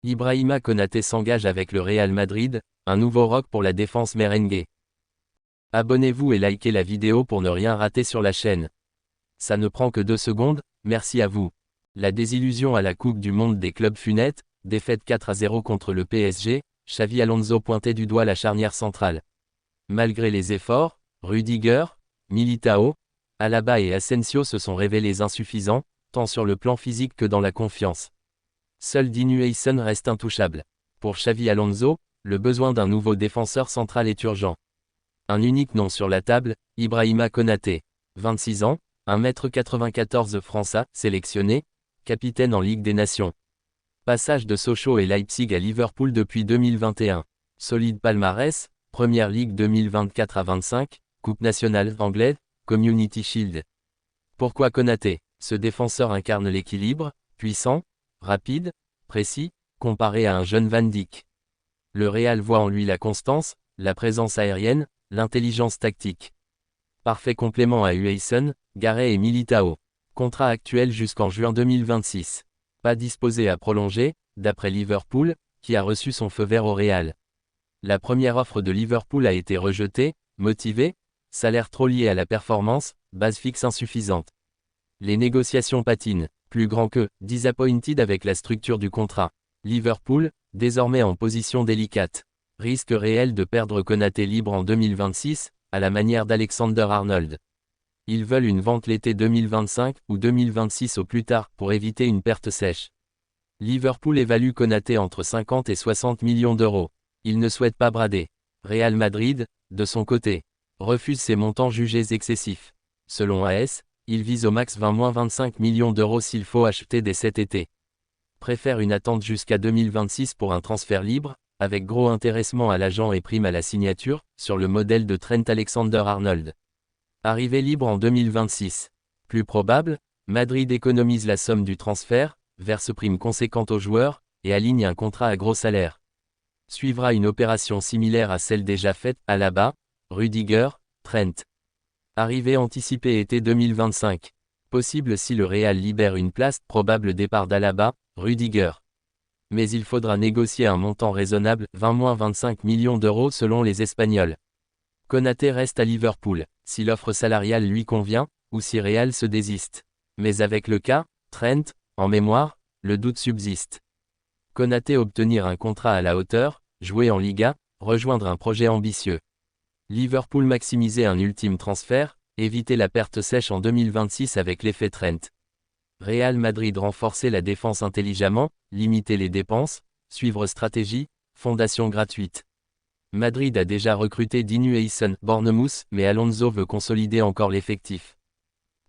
Ibrahima Konaté s'engage avec le Real Madrid, un nouveau rock pour la défense merengue. Abonnez-vous et likez la vidéo pour ne rien rater sur la chaîne. Ça ne prend que 2 secondes, merci à vous. La désillusion à la Coupe du Monde des clubs fut nette, défaite 4-0 contre le PSG, Xavi Alonso pointait du doigt la charnière centrale. Malgré les efforts, Rudiger, Militao, Alaba et Asensio se sont révélés insuffisants, tant sur le plan physique que dans la confiance. Seul Dean Huijsen reste intouchable. Pour Xavi Alonso, le besoin d'un nouveau défenseur central est urgent. Un unique nom sur la table, Ibrahima Konaté. 26 ans, 1,94 m français, sélectionné, capitaine en Ligue des Nations. Passage de Sochaux et Leipzig à Liverpool depuis 2021. Solide palmarès, Première Ligue 2024-25, Coupe nationale anglaise, Community Shield. Pourquoi Konaté? Ce défenseur incarne l'équilibre, puissant, rapide, précis, comparé à un jeune Van Dijk. Le Real voit en lui la constance, la présence aérienne, l'intelligence tactique. Parfait complément à Huijsen, Gareth et Militao. Contrat actuel jusqu'en juin 2026. Pas disposé à prolonger, d'après Liverpool, qui a reçu son feu vert au Real. La première offre de Liverpool a été rejetée, motivée, salaire trop lié à la performance, base fixe insuffisante. Les négociations patinent, plus grand que, disappointed avec la structure du contrat. Liverpool, désormais en position délicate. Risque réel de perdre Konaté libre en 2026, à la manière d'Alexander-Arnold. Ils veulent une vente l'été 2025 ou 2026 au plus tard pour éviter une perte sèche. Liverpool évalue Konaté entre 50 et 60 millions d'euros. Il ne souhaite pas brader. Real Madrid, de son côté, refuse ces montants jugés excessifs. Selon AS, il vise au max 20-25 millions d'euros s'il faut acheter dès cet été. Préfère une attente jusqu'à 2026 pour un transfert libre, avec gros intéressement à l'agent et prime à la signature, sur le modèle de Trent Alexander-Arnold. Arrivée libre en 2026. Plus probable, Madrid économise la somme du transfert, verse prime conséquente aux joueurs, et aligne un contrat à gros salaire. Suivra une opération similaire à celle déjà faite, Alaba, Rudiger, Trent. Arrivée anticipée été 2025. Possible si le Real libère une place, probable départ d'Alaba, Rudiger. Mais il faudra négocier un montant raisonnable, 20-25 millions d'euros selon les Espagnols. Konaté reste à Liverpool, si l'offre salariale lui convient, ou si Real se désiste. Mais avec le cas, Trent, en mémoire, le doute subsiste. Konaté obtenir un contrat à la hauteur, jouer en Liga, rejoindre un projet ambitieux. Liverpool maximiser un ultime transfert, éviter la perte sèche en 2026 avec l'effet Trent. Real Madrid renforcer la défense intelligemment, limiter les dépenses, suivre stratégie, fondation gratuite. Madrid a déjà recruté Dean Huijsen, Bournemouth, mais Alonso veut consolider encore l'effectif.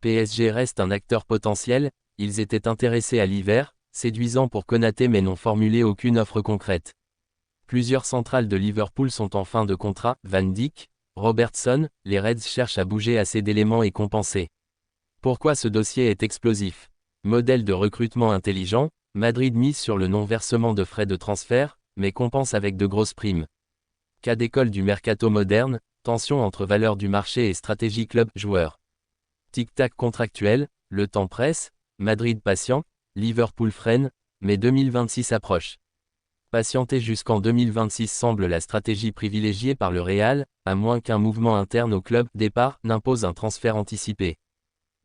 PSG reste un acteur potentiel, ils étaient intéressés à l'hiver, séduisant pour Konaté mais n'ont formulé aucune offre concrète. Plusieurs centrales de Liverpool sont en fin de contrat, Van Dijk, Robertson, les Reds cherchent à bouger assez d'éléments et compenser. Pourquoi ce dossier est explosif? Modèle de recrutement intelligent, Madrid mise sur le non-versement de frais de transfert, mais compense avec de grosses primes. Cas d'école du mercato moderne, tension entre valeur du marché et stratégie club-joueur. Tic-tac contractuel, le temps presse, Madrid patient, Liverpool freine, mais 2026 approche. Patienter jusqu'en 2026 semble la stratégie privilégiée par le Real, à moins qu'un mouvement interne au club départ n'impose un transfert anticipé.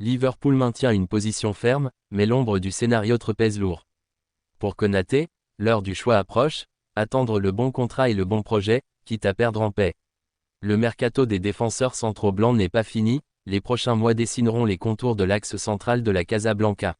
Liverpool maintient une position ferme, mais l'ombre du scénario pèse lourd. Pour Konaté, l'heure du choix approche, attendre le bon contrat et le bon projet, quitte à perdre en paix. Le mercato des défenseurs centraux blancs n'est pas fini, les prochains mois dessineront les contours de l'axe central de la Casablanca.